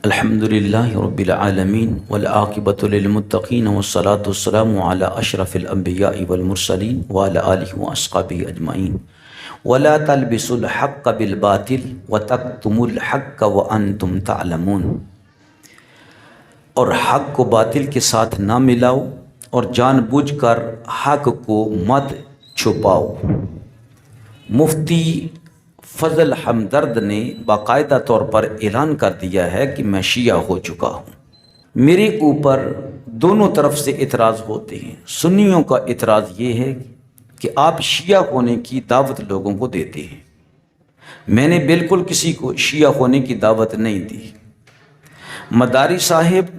الحمدللہ رب العالمین والعاقبۃ للمتقین والصلاة والسلام علی اشرف الانبیاء والمرسلین وعلی آلہ واصحابہ اجمعین ولا تلبسوا الحق بالباطل وتکتموا الحق وانتم تعلمون، اور حق کو باطل کے ساتھ نہ ملاؤ اور جان بوجھ کر حق کو مت چھپاؤ۔ مفتی فضل ہمدرد نے باقاعدہ طور پر اعلان کر دیا ہے کہ میں شیعہ ہو چکا ہوں۔ میرے اوپر دونوں طرف سے اعتراض ہوتے ہیں۔ سنیوں کا اعتراض یہ ہے کہ آپ شیعہ ہونے کی دعوت لوگوں کو دیتے ہیں۔ میں نے بالکل کسی کو شیعہ ہونے کی دعوت نہیں دی۔ مداری صاحب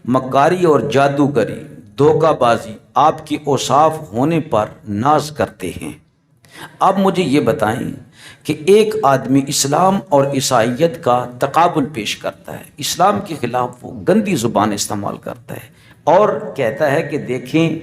مکاری اور جادوگری، دھوکہ بازی آپ کی اوصاف ہونے پر ناز کرتے ہیں۔ اب مجھے یہ بتائیں کہ ایک آدمی اسلام اور عیسائیت کا تقابل پیش کرتا ہے، اسلام کے خلاف وہ گندی زبان استعمال کرتا ہے اور کہتا ہے کہ دیکھیں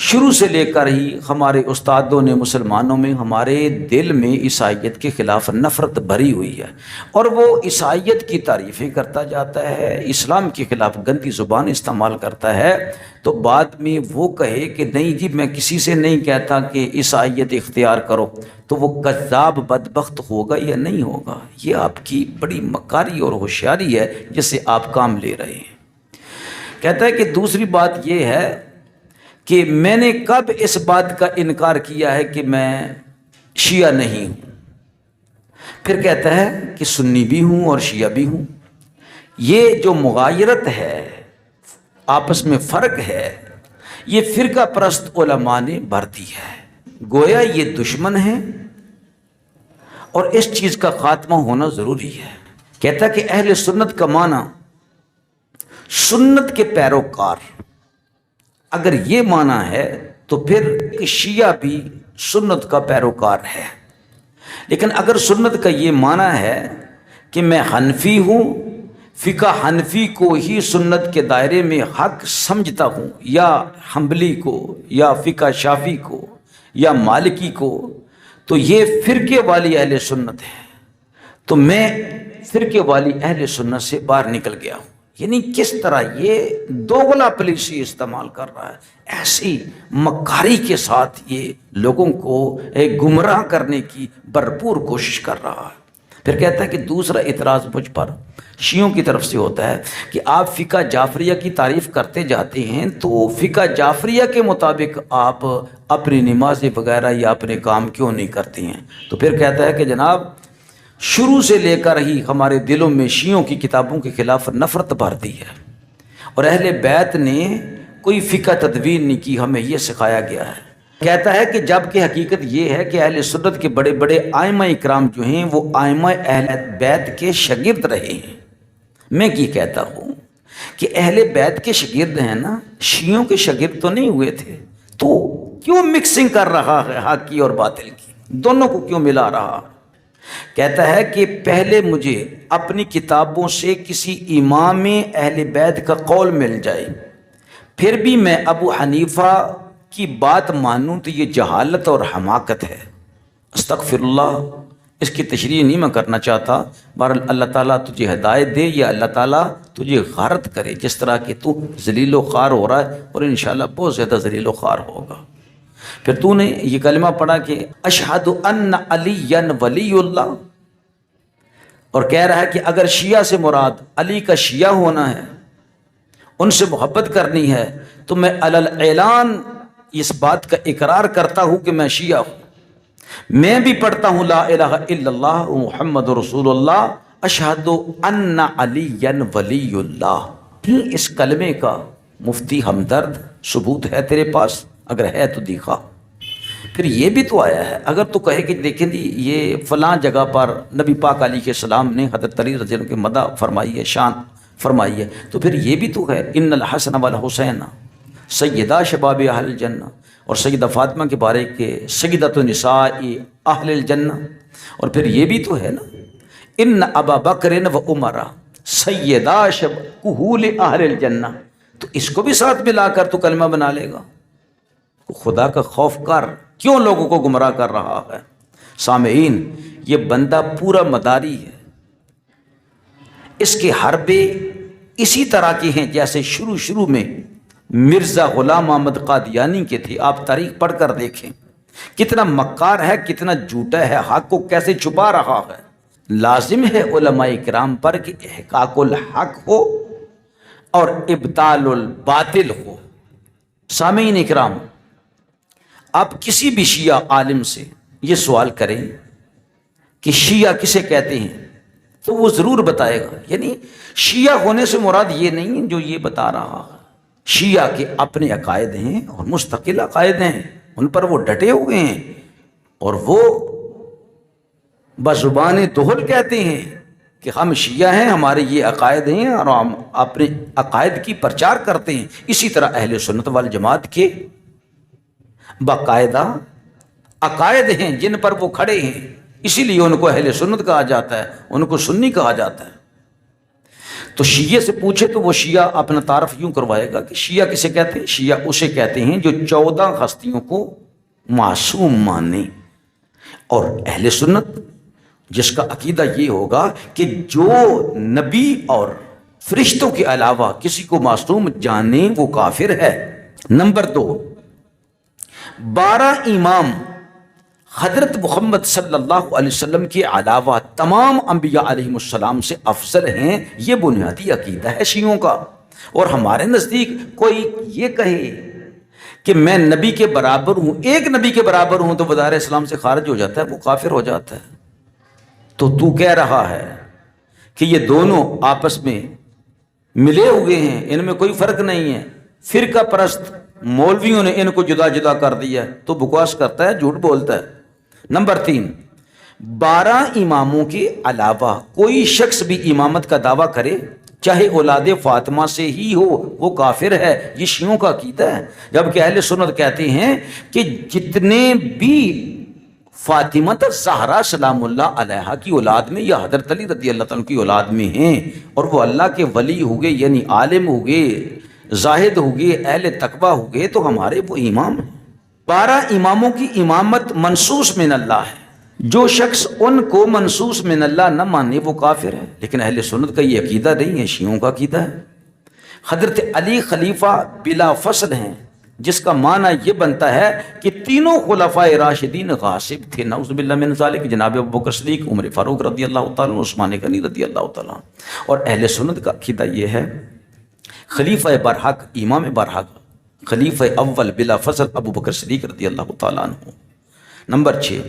شروع سے لے کر ہی ہمارے استادوں نے مسلمانوں میں ہمارے دل میں عیسائیت کے خلاف نفرت بھری ہوئی ہے، اور وہ عیسائیت کی تعریفیں کرتا جاتا ہے، اسلام کے خلاف گندی زبان استعمال کرتا ہے، تو بعد میں وہ کہے کہ نہیں جی میں کسی سے نہیں کہتا کہ عیسائیت اختیار کرو، تو وہ کذاب بدبخت ہوگا یا نہیں ہوگا؟ یہ آپ کی بڑی مکاری اور ہوشیاری ہے جس سے آپ کام لے رہے ہیں۔ کہتا ہے کہ دوسری بات یہ ہے کہ میں نے کب اس بات کا انکار کیا ہے کہ میں شیعہ نہیں ہوں؟ پھر کہتا ہے کہ سنی بھی ہوں اور شیعہ بھی ہوں۔ یہ جو مغایرت ہے، آپس میں فرق ہے، یہ فرقہ پرست علماء نے بھر دی ہے، گویا یہ دشمن ہے اور اس چیز کا خاتمہ ہونا ضروری ہے۔ کہتا ہے کہ اہل سنت کا معنی سنت کے پیروکار، اگر یہ معنی ہے تو پھر شیعہ بھی سنت کا پیروکار ہے۔ لیکن اگر سنت کا یہ معنی ہے کہ میں حنفی ہوں، فقہ حنفی کو ہی سنت کے دائرے میں حق سمجھتا ہوں، یا حنبلی کو یا فقہ شافعی کو یا مالکی کو، تو یہ فرقے والی اہل سنت ہے، تو میں فرقے والی اہل سنت سے باہر نکل گیا ہوں۔ یعنی کس طرح یہ دوغلا پالیسی استعمال کر رہا ہے، ایسی مکاری کے ساتھ یہ لوگوں کو گمراہ کرنے کی بھرپور کوشش کر رہا ہے۔ پھر کہتا ہے کہ دوسرا اعتراض مجھ پر شیعوں کی طرف سے ہوتا ہے کہ آپ فقہ جعفریہ کی تعریف کرتے جاتے ہیں، تو فقہ جعفریہ کے مطابق آپ اپنی نمازیں وغیرہ یا اپنے کام کیوں نہیں کرتے ہیں؟ تو پھر کہتا ہے کہ جناب شروع سے لے کر ہی ہمارے دلوں میں شیعوں کی کتابوں کے خلاف نفرت بھر دی ہے، اور اہل بیت نے کوئی فقہ تدوین نہیں کی، ہمیں یہ سکھایا گیا ہے۔ کہتا ہے کہ جب کہ حقیقت یہ ہے کہ اہل سنت کے بڑے بڑے ائمہ اکرام جو ہیں وہ ائمہ اہل بیت کے شاگرد رہے ہیں۔ میں کی کہتا ہوں کہ اہل بیت کے شاگرد ہیں نا، شیعوں کے شاگرد تو نہیں ہوئے تھے، تو کیوں مکسنگ کر رہا ہے حق کی اور باطل کی، دونوں کو کیوں ملا رہا؟ کہتا ہے کہ پہلے مجھے اپنی کتابوں سے کسی امام اہل بیت کا قول مل جائے، پھر بھی میں ابو حنیفہ کی بات مانوں تو یہ جہالت اور حماقت ہے۔ استغفر اللہ، اس کی تشریح نہیں میں کرنا چاہتا، بہرحال اللہ تعالیٰ تجھے ہدایت دے یا اللہ تعالیٰ تجھے غارت کرے، جس طرح کہ تو ذلیل و خوار ہو رہا ہے اور انشاءاللہ بہت زیادہ ذلیل و خوار ہوگا۔ پھر تو نے یہ کلمہ پڑھا کہ اشہد ان علی ولی اللہ، اور کہہ رہا ہے کہ اگر شیعہ سے مراد علی کا شیعہ ہونا ہے، ان سے محبت کرنی ہے، تو میں علی اعلان اس بات کا اقرار کرتا ہوں کہ میں شیعہ ہوں۔ میں بھی پڑھتا ہوں لا الہ الا اللہ محمد رسول اللہ اشہد ان علی ولی اللہ۔ اس کلمے کا مفتی ہمدرد ثبوت ہے تیرے پاس؟ اگر ہے تو دکھا۔ پھر یہ بھی تو آیا ہے، اگر تو کہے کہ دیکھیں جی یہ فلاں جگہ پر نبی پاک علیہ السلام نے حضرت علی رضی اللہ عنہ کے مدح فرمائی ہے، شان فرمائی ہے، تو پھر یہ بھی تو ہے ان الحسن والحسین سیدہ شباب اہل الجنہ، اور سیدہ فاطمہ کے بارے کے سیدۃ النساء اہل الجنہ، اور پھر یہ بھی تو ہے نا ان ابا بکر و عمر سیدہ کہول اہل الجنہ، تو اس کو بھی ساتھ ملا کر تو کلمہ بنا لے گا۔ خدا کا خوف کر، کیوں لوگوں کو گمراہ کر رہا ہے؟ سامعین، یہ بندہ پورا مداری ہے، اس کے حربے اسی طرح کے ہیں جیسے شروع میں مرزا غلام احمد قادیانی کے تھے. آپ تاریخ پڑھ کر دیکھیں کتنا مکار ہے, کتنا جھوٹا ہے, حق کو کیسے چھپا رہا ہے. لازم ہے علماء کرام پر کہ احقاق الحق ہو اور ابطال الباطل ہو. سامعین اکرام, آپ کسی بھی شیعہ عالم سے یہ سوال کریں کہ شیعہ کسے کہتے ہیں تو وہ ضرور بتائے گا. یعنی شیعہ ہونے سے مراد یہ نہیں ہے جو یہ بتا رہا ہے. شیعہ کے اپنے عقائد ہیں اور مستقل عقائد ہیں, ان پر وہ ڈٹے ہوئے ہیں اور وہ بزبان دہل کہتے ہیں کہ ہم شیعہ ہیں, ہمارے یہ عقائد ہیں اور ہم اپنے عقائد کی پرچار کرتے ہیں. اسی طرح اہل سنت والجماعت کے باقاعدہ عقائد ہیں جن پر وہ کھڑے ہیں, اسی لیے ان کو اہل سنت کہا جاتا ہے, ان کو سنی کہا جاتا ہے. تو شیعہ سے پوچھے تو وہ شیعہ اپنا تعارف یوں کروائے گا کہ شیعہ کسے کہتے ہیں؟ شیعہ اسے کہتے ہیں جو 14 ہستیوں کو معصوم مانے. اور اہل سنت جس کا عقیدہ یہ ہوگا کہ جو نبی اور فرشتوں کے علاوہ کسی کو معصوم جانے وہ کافر ہے. نمبر 2, 12 امام حضرت محمد صلی اللہ علیہ وسلم کے علاوہ تمام انبیاء علیہ السلام سے افضل ہیں. یہ بنیادی عقیدہ ہے شیعوں کا. اور ہمارے نزدیک کوئی یہ کہے کہ میں نبی کے برابر ہوں, ایک نبی کے برابر ہوں, تو بدار اسلام سے خارج ہو جاتا ہے, وہ کافر ہو جاتا ہے. تو کہہ رہا ہے کہ یہ دونوں آپس میں ملے ہوئے ہیں, ان میں کوئی فرق نہیں ہے. فرقہ پرست مولویوں نے ان کو جدا جدا کر دیا ہے, تو بکواس کرتا ہے, جھوٹ بولتا ہے. نمبر 3, 12 اماموں کے علاوہ کوئی شخص بھی امامت کا دعویٰ کرے چاہے اولاد فاطمہ سے ہی ہو, وہ کافر ہے. یہ شیعوں کا عقیدہ ہے. جبکہ اہل سنت کہتے ہیں کہ جتنے بھی فاطمہ زہرا سلام اللہ علیہا کی اولاد میں یا حضرت علی رضی اللہ تعالیٰ کی اولاد میں ہیں, اور وہ اللہ کے ولی ہوگے, یعنی عالم ہوگے, زاہد ہوگے, اہل تقویٰ ہوگے, تو ہمارے وہ امام ہیں. 12 اماموں کی امامت منصوص من اللہ ہے. جو شخص ان کو منصوص من اللہ نہ مانے وہ کافر ہے. لیکن اہل سنت کا یہ عقیدہ نہیں ہے, شیعوں کا عقیدہ ہے. حضرت علی خلیفہ بلا فصل ہیں, جس کا معنی یہ بنتا ہے کہ تینوں خلفائے راشدین غاصب تھے. نعوذ باللہ من ذالک. جناب ابوبکر صدیق, عمر فاروق رضی اللہ تعالیٰ, عثمان غنی رضی اللہ تعالیٰ. اور اہل سنت کا عقیدہ یہ ہے خلیفہ برحق, امام برحق, خلیفہ اول بلا فصل ابوبکر صدیق رضی اللہ تعالیٰ عنہ. نمبر 6,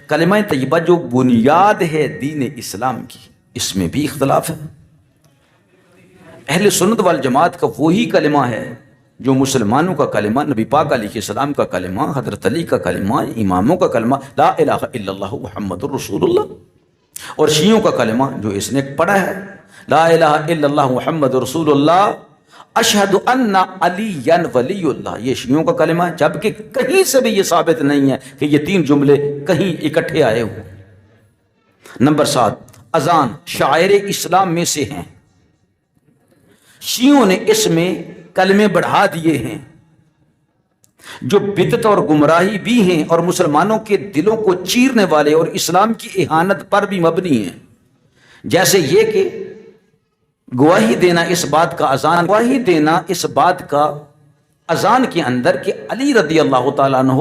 کلمہ طیبہ جو بنیاد ہے دین اسلام کی, اس میں بھی اختلاف ہے. اہل سنت والجماعت کا وہی کلمہ ہے جو مسلمانوں کا کلمہ, نبی پاک علیہ السلام کا کلمہ, حضرت علی کا کلمہ, اماموں کا کلمہ لا الہ الا اللہ محمد الرسول اللہ. اور شیعوں کا کلمہ جو اس نے پڑھا ہے لا الہ الا اللہ محمد رسول اللہ اشہد ان علی ولی اللہ. یہ شیعوں کا کلمہ ہے, جبکہ کہیں سے بھی یہ ثابت نہیں ہے کہ یہ 3 جملے کہیں اکٹھے آئے ہوں. نمبر 7, اذان شعائر اسلام میں سے ہیں. شیعوں نے اس میں کلمے بڑھا دیے ہیں جو بدعت اور گمراہی بھی ہیں اور مسلمانوں کے دلوں کو چیرنے والے اور اسلام کی اہانت پر بھی مبنی ہیں. جیسے یہ کہ گواہی دینا اس بات کا اذان, گواہی دینا اس بات کا اذان کے اندر کہ علی رضی اللہ تعالیٰ عنہ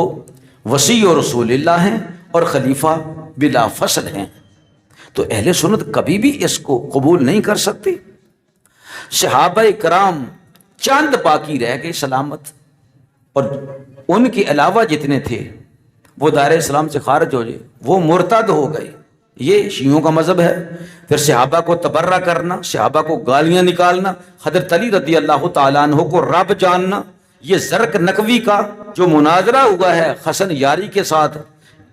وصی و رسول اللہ ہیں اور خلیفہ بلا فصل ہیں. تو اہل سنت کبھی بھی اس کو قبول نہیں کر سکتے. صحابہ کرام چند باقی رہ گئے سلامت, اور ان کے علاوہ جتنے تھے وہ دار اسلام سے خارج ہو گئے, وہ مرتد ہو گئے. یہ شیعوں کا مذہب ہے. پھر صحابہ کو تبرہ کرنا, صحابہ کو گالیاں نکالنا, حضرت علی رضی اللہ تعالیٰ عنہ کو رب جاننا. یہ زرق نقوی کا جو مناظرہ ہوا ہے حسن یاری کے ساتھ,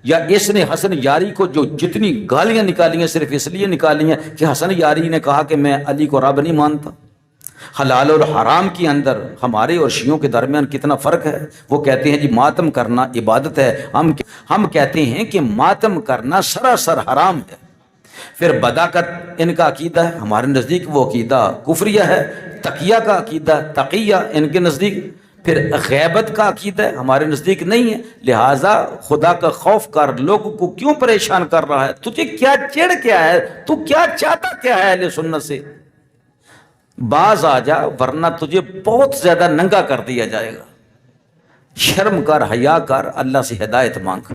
یا اس نے حسن یاری کو جو جتنی گالیاں نکالی ہیں صرف اس لیے نکالی ہیں کہ حسن یاری نے کہا کہ میں علی کو رب نہیں مانتا. حلال اور حرام کے اندر ہمارے اور شیعوں کے درمیان کتنا فرق ہے. وہ کہتے ہیں جی ماتم کرنا عبادت ہے, ہم کہتے ہیں کہ ماتم کرنا سراسر حرام ہے. پھر بداقت ان کا عقیدہ ہے, ہمارے نزدیک وہ عقیدہ کفریہ ہے. تقیہ کا عقیدہ تقیہ ان کے نزدیک. پھر غیبت کا عقیدہ ہے, ہمارے نزدیک نہیں ہے. لہٰذا خدا کا خوف کر, لوگوں کو کیوں پریشان کر رہا ہے, تجھے کیا چڑ کیا ہے, تو کیا چاہتا کیا ہے اہل سنت سے, باز آ جا ورنہ تجھے بہت زیادہ ننگا کر دیا جائے گا. شرم کر، حیا کر، اللہ سے ہدایت مانگ.